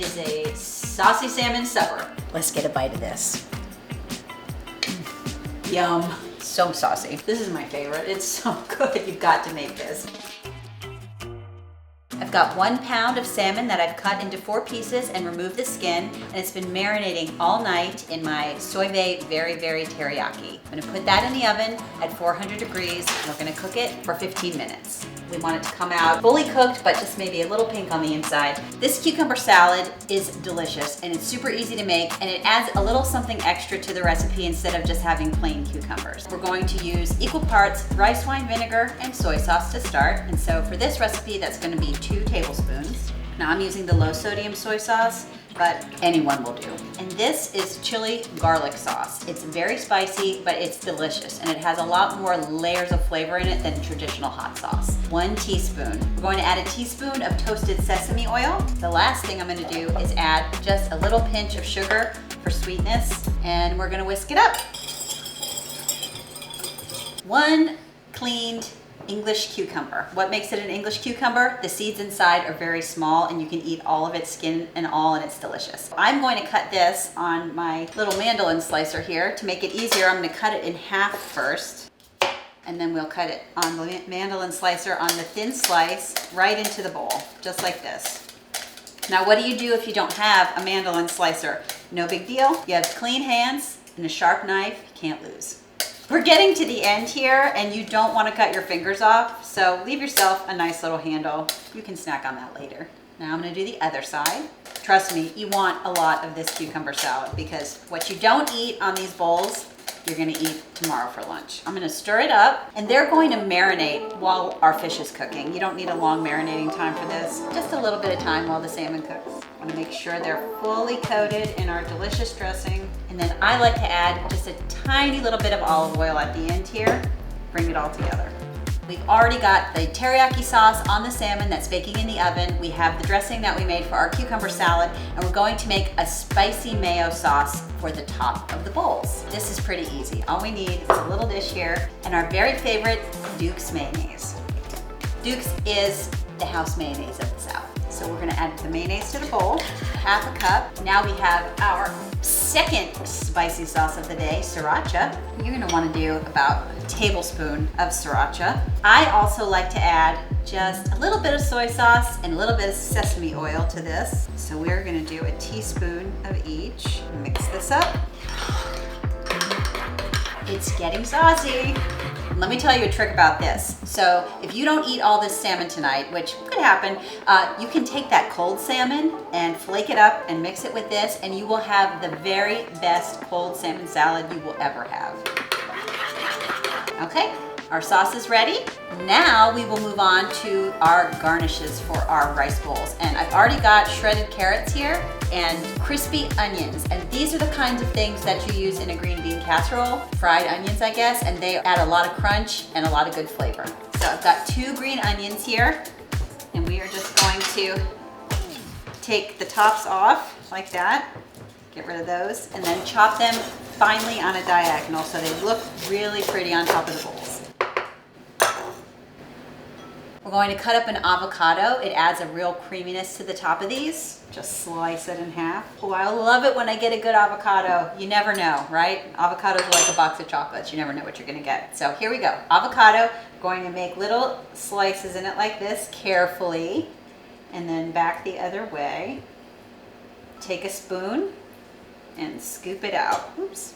is a saucy salmon supper. Let's get a bite of this. Yum. So saucy. This is my favorite. It's so good. You've got to make this. I've got 1 pound of salmon that I've cut into 4 pieces and removed the skin, and it's been marinating all night in my Soy Vay Very Teriyaki. I'm gonna put that in the oven at 400 degrees, and we're gonna cook it for 15 minutes. We want it to come out fully cooked, but just maybe a little pink on the inside. This cucumber salad is delicious, and it's super easy to make, and it adds a little something extra to the recipe instead of just having plain cucumbers. We're going to use equal parts rice wine vinegar and soy sauce to start, and so for this recipe, that's gonna be 2 tablespoons. Now I'm using the low sodium soy sauce, but anyone will do. And this is chili garlic sauce. It's very spicy, but it's delicious, and it has a lot more layers of flavor in it than traditional hot sauce. 1 teaspoon. We're going to add a teaspoon of toasted sesame oil. The last thing I'm gonna do is add just a little pinch of sugar for sweetness, and we're gonna whisk it up. 1 cleaned English cucumber. What makes it an English cucumber? The seeds inside are very small, and you can eat all of its skin and all, and it's delicious. I'm going to cut this on my little mandolin slicer here. To make it easier, I'm going to cut it in half first, and then we'll cut it on the mandolin slicer on the thin slice right into the bowl, just like this. Now, what do you do if you don't have a mandolin slicer? No big deal. You have clean hands and a sharp knife. You can't lose. We're getting to the end here, and you don't want to cut your fingers off, so leave yourself a nice little handle. You can snack on that later. Now I'm going to do the other side. Trust me, you want a lot of this cucumber salad, because what you don't eat on these bowls, you're going to eat tomorrow for lunch. I'm going to stir it up, and they're going to marinate while our fish is cooking. You don't need a long marinating time for this. Just a little bit of time while the salmon cooks. I want to make sure they're fully coated in our delicious dressing. And then I like to add just a tiny little bit of olive oil at the end here. Bring it all together. We've already got the teriyaki sauce on the salmon that's baking in the oven. We have the dressing that we made for our cucumber salad, and we're going to make a spicy mayo sauce for the top of the bowls. This is pretty easy. All we need is a little dish here and our very favorite Duke's mayonnaise. Duke's is the house mayonnaise of the South. So we're gonna add the mayonnaise to the bowl, half a cup. Now we have our second spicy sauce of the day, sriracha. You're gonna wanna do about a tablespoon of sriracha. I also like to add just a little bit of soy sauce and a little bit of sesame oil to this. So we're gonna do a teaspoon of each. Mix this up. It's getting saucy. Let me tell you a trick about this. So if you don't eat all this salmon tonight, which could happen, you can take that cold salmon and flake it up and mix it with this, and you will have the very best cold salmon salad you will ever have. Okay, our sauce is ready. Now we will move on to our garnishes for our rice bowls. And I've already got shredded carrots here and crispy onions. And these are the kinds of things that you use in a green bean casserole, fried onions, I guess, and they add a lot of crunch and a lot of good flavor. So I've got 2 green onions here, and we are just going to take the tops off like that, get rid of those, and then chop them finely on a diagonal so they look really pretty on top of the bowls. We're going to cut up an avocado. It adds a real creaminess to the top of these. Just slice it in half. Oh, I love it when I get a good avocado. You never know, right? Avocados are like a box of chocolates. You never know what you're gonna get. So here we go. Avocado, going to make little slices in it like this, carefully, and then back the other way. Take a spoon and scoop it out. Oops.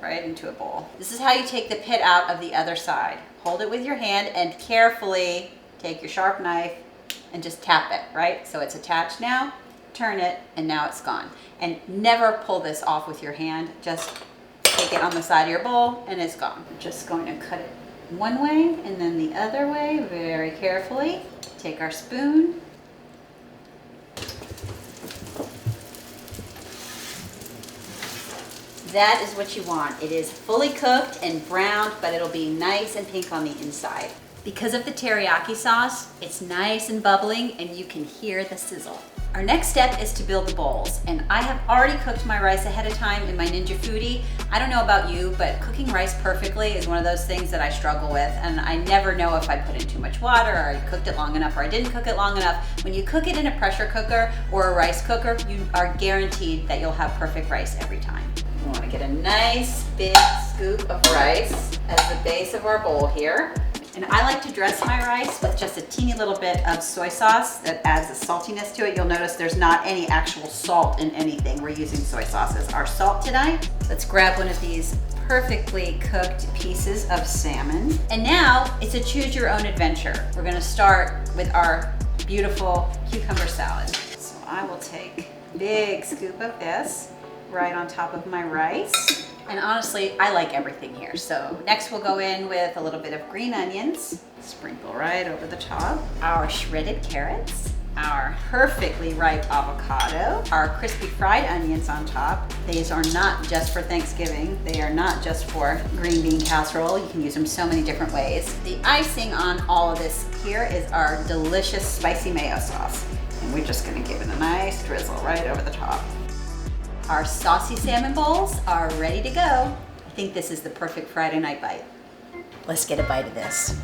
Right into a bowl. This is how you take the pit out of the other side. Hold it with your hand and carefully take your sharp knife and just tap it, right? So it's attached now, turn it, and now it's gone. And never pull this off with your hand. Just take it on the side of your bowl and it's gone. We're just going to cut it one way and then the other way very carefully. Take our spoon. That is what you want. It is fully cooked and browned, but it'll be nice and pink on the inside. Because of the teriyaki sauce, it's nice and bubbling and you can hear the sizzle. Our next step is to build the bowls, and I have already cooked my rice ahead of time in my Ninja Foodie. I don't know about you, but cooking rice perfectly is one of those things that I struggle with, and I never know if I put in too much water, or I cooked it long enough, or I didn't cook it long enough. When you cook it in a pressure cooker or a rice cooker, you are guaranteed that you'll have perfect rice every time. We want to get a nice big scoop of rice as the base of our bowl here. And I like to dress my rice with just a teeny little bit of soy sauce that adds a saltiness to it. You'll notice there's not any actual salt in anything. We're using soy sauce as our salt today. Let's grab one of these perfectly cooked pieces of salmon. And now it's a choose your own adventure. We're gonna start with our beautiful cucumber salad. So I will take a big scoop of this right on top of my rice. And honestly, I like everything here. So next we'll go in with a little bit of green onions, sprinkle right over the top, our shredded carrots, our perfectly ripe avocado, our crispy fried onions on top. These are not just for Thanksgiving. They are not just for green bean casserole. You can use them so many different ways. The icing on all of this here is our delicious spicy mayo sauce. And we're just gonna give it a nice drizzle right over the top. Our saucy salmon bowls are ready to go. I think this is the perfect Friday night bite. Let's get a bite of this.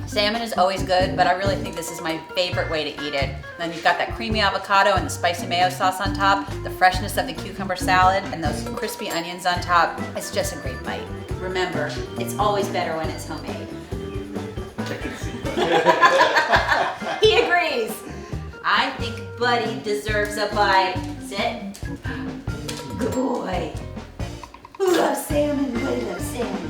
Salmon is always good, but I really think this is my favorite way to eat it. Then you've got that creamy avocado and the spicy mayo sauce on top, the freshness of the cucumber salad, and those crispy onions on top. It's just a great bite. Remember, it's always better when it's homemade. He agrees. I think Buddy deserves a bite. Sit. Good boy. Who loves salmon? Buddy loves salmon.